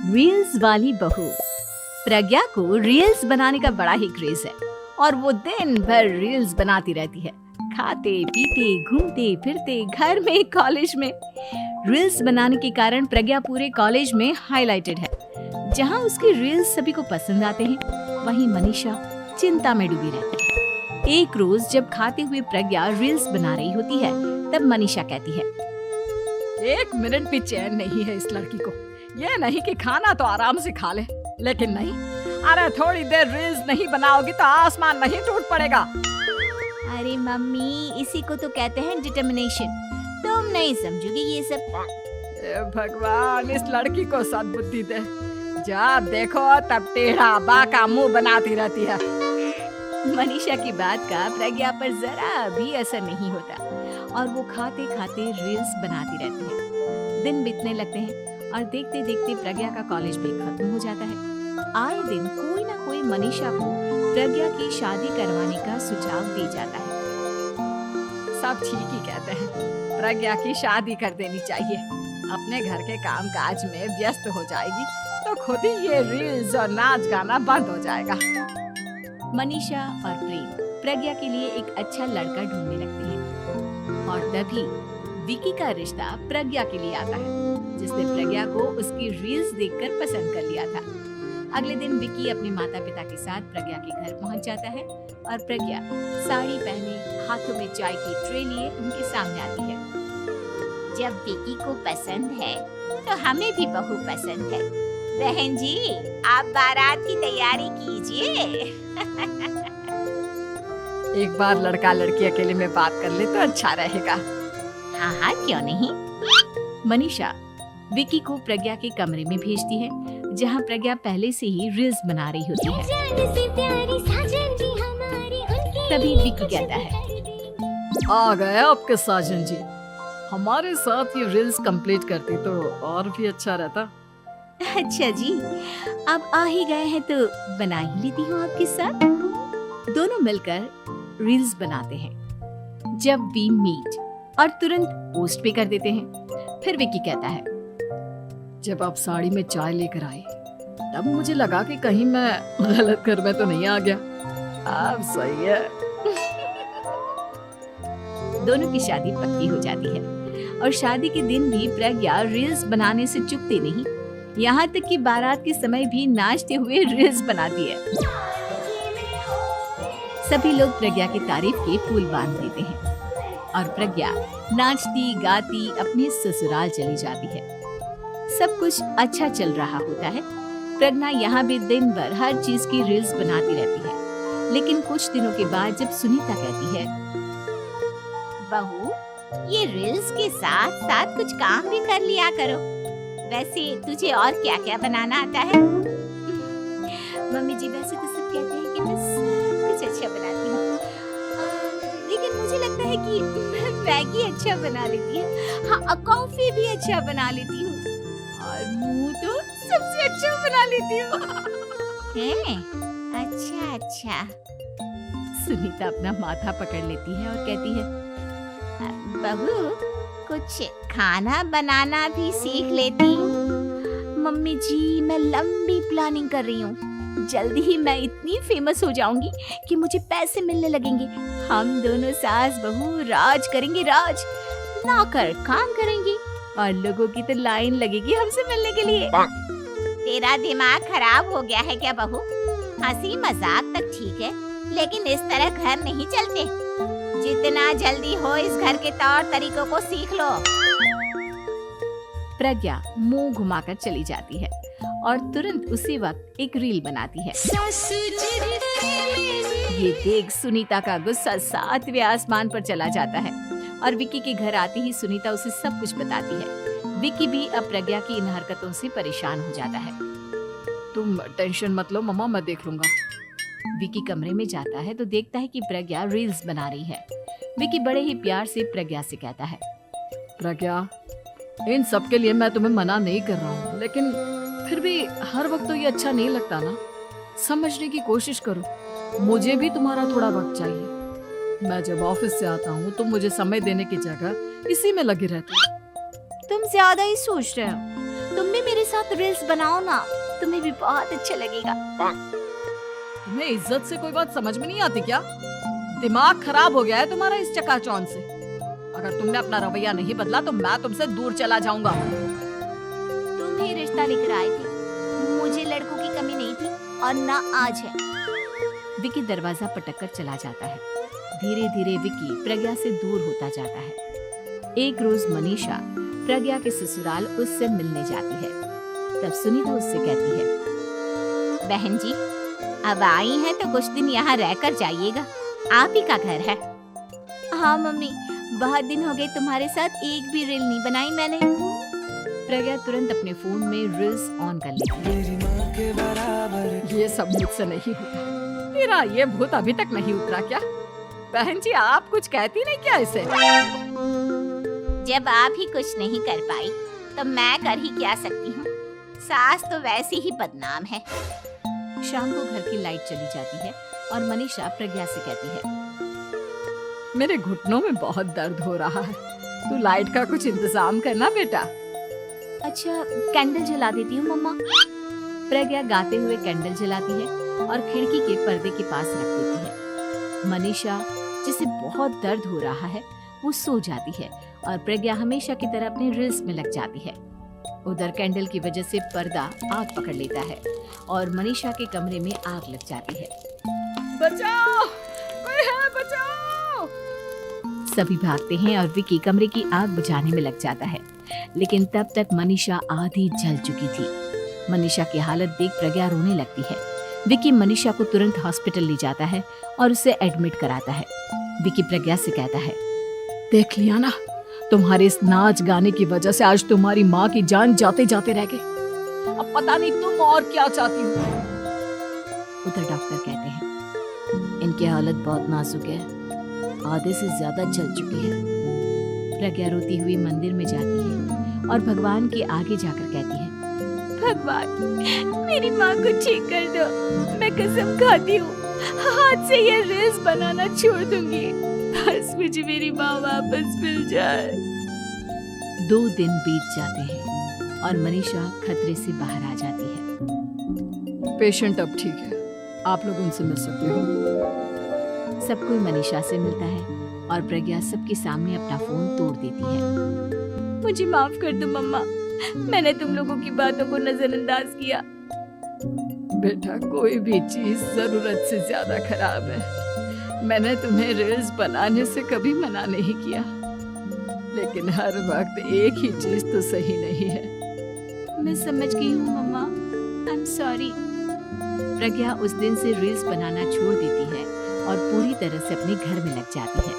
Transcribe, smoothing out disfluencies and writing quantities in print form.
Reels वाली बहू। प्रज्ञा को रील्स बनाने का बड़ा ही क्रेज है और वो दिन भर रील्स बनाती रहती है। खाते पीते घूमते फिरते घर में कॉलेज में रील्स बनाने के कारण प्रज्ञा पूरे कॉलेज में हाईलाइटेड है। जहां उसकी रील्स सभी को पसंद आते हैं, वहीं मनीषा चिंता में डूबी रहती है। एक रोज जब खाते हुए प्रज्ञा रील्स बना रही होती है, तब मनीषा कहती है, एक मिनट भी चैन नहीं है इस लड़की को। ये नहीं कि खाना तो आराम से खा ले, लेकिन नहीं, अरे थोड़ी देर रील्स नहीं बनाओगी तो आसमान नहीं टूट पड़ेगा। अरे मम्मी, इसी को तो कहते हैं डिटर्मिनेशन। तुम नहीं समझोगी ये सब। ए भगवान, इस लड़की को सद्बुद्धि दे। जब देखो तब टेढ़ा बाका मुंह बनाती रहती है। मनीषा की बात का प्रज्ञा पर जरा भी असर नहीं होता और वो खाते खाते रील्स बनाती रहती है। दिन बीतने लगते हैं और देखते देखते प्रज्ञा का कॉलेज भी खत्म हो जाता है। आए दिन कोई ना कोई मनीषा को प्रज्ञा की शादी करवाने का सुझाव दे जाता है। सब ठीक ही कहते हैं, प्रज्ञा की शादी कर देनी चाहिए। अपने घर के काम काज में व्यस्त हो जाएगी तो खुद ही ये रील्स और नाच गाना बंद हो जाएगा। मनीषा और प्रेम प्रज्ञा के लिए एक अच्छा लड़का ढूंढने लगते हैं और तभी विकी का रिश्ता प्रज्ञा के लिए आता है, जिसने प्रज्ञा को उसकी रील्स देखकर पसंद कर लिया था। अगले दिन विकी अपने माता पिता के साथ प्रज्ञा के घर पहुंच जाता है और प्रज्ञा साड़ी पहने हाथों में चाय की ट्रे लिए उनके सामने आती है। जब विकी को पसंद है तो हमें भी बहू पसंद है। बहन जी, आप बारात की तैयारी कीजिए। एक बार लड़का लड़की अकेले में बात कर ले तो अच्छा रहेगा। हाँ हाँ, क्यों नहीं। मनीषा विकी को प्रज्ञा के कमरे में भेजती है, जहां प्रज्ञा पहले से ही रील्स बना रही होती है। तभी विकी कहता है, आ गए आपके साजन जी। हमारे साथ ये रील्स कंप्लीट करती तो और भी अच्छा रहता। अच्छा जी, अब आ ही गए हैं तो बना ही लेती हूँ आपके साथ। दोनों मिलकर रील्स बनाते हैं। जब वी मीट और तुरंत पोस्ट भी कर देते हैं। फिर विकी कहता है, जब आप साड़ी में चाय लेकर आई तब मुझे लगा कि कहीं मैं गलत घर में तो नहीं आ गया। अब सही है। दोनों की शादी पक्की हो जाती है और शादी के दिन भी प्रज्ञा रील्स बनाने से चूकती नहीं। यहाँ तक कि बारात के समय भी नाचते हुए रील्स बनाती है। सभी लोग प्रज्ञा की तारीफ के पुल बांध देते हैं और प्रज्ञा नाचती गाती अपने ससुराल चली जाती है। सब कुछ अच्छा चल रहा होता है। प्रज्ञा यहाँ भी दिन भर हर चीज की रील्स बनाती रहती है। लेकिन कुछ दिनों के बाद जब सुनीता कहती है, बहू, ये रील्स के साथ साथ कुछ काम भी कर लिया करो। वैसे तुझे और क्या क्या बनाना आता है? मम्मी जी, वैसे तो सब कहते हैं कि मैं सब कुछ अच्छा बनाती हूँ, लेकिन मुझे लगता है कि मैं मैगी अच्छा बना लेती हूँ। हाँ, कॉफी भी अच्छा बना लेती हूँ और मुंह तो सबसे अच्छा बना लेती हूँ। हैं? अच्छा अच्छा। सुनीता अपना माथा पकड़ लेती है और कहती है, बहू, कुछ खाना बनाना भी सीख लेती। मम्मी जी, मैं लंबी प्लानिंग कर रही हूँ। जल्दी ही मैं इतनी फेमस हो जाऊंगी कि मुझे पैसे मिलने लगेंगे। हम दोनों सास बहू राज करेंगे, राज। नौकर काम करेंगे और लोगों की तो लाइन लगेगी हमसे मिलने के लिए। तेरा दिमाग खराब हो गया है क्या बहू? हंसी मजाक तक ठीक है, लेकिन इस तरह घर नहीं चलते। जितना जल्दी हो इस घर के तौर तरीकों को सीख लो। प्रज्ञा मुंह घुमाकर चली जाती है और तुरंत उसी वक्त एक रील बनाती है। ये देख सुनीता का गुस्सा 7वें आसमान पर चला जाता है और विकी के घर आते ही सुनीता उसे सब कुछ बताती है। विकी भी अब प्रज्ञा की इन हरकतों से परेशान हो जाता है। तुम टेंशन मत लो मम्मा, मैं देख लूंगा। विकी कमरे में जाता है तो देखता है कि प्रज्ञा रील्स बना रही है। विकी बड़े ही प्यार से प्रज्ञा से कहता है, प्रज्ञा, इन सब के लिए मैं तुम्हें मना नहीं कर रहा हूँ, लेकिन फिर भी हर वक्त तो ये अच्छा नहीं लगता ना। समझने की कोशिश करो, मुझे भी तुम्हारा थोड़ा वक्त चाहिए। मैं जब ऑफिस से आता हूँ तो मुझे समय देने की जगह इसी में लगी रहती है। तुम ज्यादा ही सोच रहे हो। तुम भी मेरे साथ रील्स बनाओ ना, तुम्हें भी बहुत अच्छा लगेगा। तुम्हें इज्जत से कोई बात समझ में नहीं आती क्या? दिमाग खराब हो गया है तुम्हारा इस चकाचौंध से। अगर तुमने अपना रवैया नहीं बदला तो मैं तुमसे दूर चला जाऊंगा। तुम ही रिश्ता लेकर आए थे, मुझे लड़कों की कमी नहीं थी और ना आज है। विकी दरवाजा पटक कर चला जाता है। धीरे धीरे विकी प्रज्ञा से दूर होता जाता है। एक रोज मनीषा प्रज्ञा के ससुराल उससे मिलने जाती है। तब सुनीता उससे कहती है, बहन जी, अब आई हैं तो कुछ दिन यहाँ रहकर जाइएगा, आप ही का घर है। हाँ मम्मी, बहुत दिन हो गए तुम्हारे साथ एक भी रील नहीं बनाई मैंने। प्रज्ञा तुरंत अपने फोन में रील्स ऑन कर लेती है। ये सब मुझसे नहीं होता। तेरा ये भूत अभी तक नहीं उतरा क्या? बहन जी, आप कुछ कहती नहीं क्या इसे? जब आप ही कुछ नहीं कर पाई तो मैं कर ही क्या सकती हूँ। सास तो वैसे ही बदनाम है। शाम को घर की लाइट चली जाती है और मनीषा प्रज्ञा से कहती है, मेरे घुटनों में बहुत दर्द हो रहा है, तू लाइट का कुछ इंतजाम करना बेटा। अच्छा, कैंडल जला देती हूँ मम्मा। प्रज्ञा गाते हुए कैंडल जलाती है और खिड़की के पर्दे के पास रख देती है। मनीषा, जिसे बहुत दर्द हो रहा है, वो सो जाती है और प्रज्ञा हमेशा की तरह अपनी रील्स में लग जाती है। उधर कैंडल की वजह से पर्दा आग पकड़ लेता है और मनीषा के कमरे में आग लग जाती है। बचाओ, कोई है, बचाओ। सभी भागते हैं और विकी कमरे की आग बुझाने में लग जाता है, लेकिन तब तक मनीषा आधी जल चुकी थी। मनीषा की हालत देख प्रज्ञा रोने लगती है। विकी मनीषा को तुरंत हॉस्पिटल ले जाता है और उसे एडमिट कराता है। विकी प्रज्ञा से कहता है, देख लिया ना, तुम्हारे इस नाच गाने की वजह से आज तुम्हारी माँ की जान जाते जाते रह गई। अब पता नहीं तुम और क्या चाहती हो। उधर डॉक्टर कहते हैं, इनकी हालत बहुत नाजुक है, आधे से ज्यादा जल चुकी है। प्रज्ञा रोती हुई मंदिर में जाती है और भगवान के आगे जाकर कहती है, भगवान, मेरी माँ को ठीक कर दो। मैं कसम खाती हूँ, हाथ से ये रील्स बनाना छोड़ दूंगी। बस मुझे मेरी माँ वापस मिल जाए। 2 दिन बीत जाते हैं और मनीषा खतरे से बाहर आ जाती है। पेशेंट अब ठीक है, आप लोग उनसे मिल सकते हो। सब कोई मनीषा से मिलता है और प्रज्ञा सबके सामने अपना फोन तोड़ देती है। मुझे माफ कर दो मम्मा, मैंने तुम लोगों की बातों को नजरअंदाज किया। बेटा, कोई भी चीज जरूरत से ज्यादा खराब है। मैंने तुम्हें रील्स बनाने से कभी मना नहीं किया, लेकिन हर वक्त एक ही चीज तो सही नहीं है। मैं समझ गई हूँ मम्मा, आई एम सॉरी। प्रज्ञा उस दिन से रील्स बनाना छोड़ देती है और पूरी तरह से अपने घर में लग जाती है।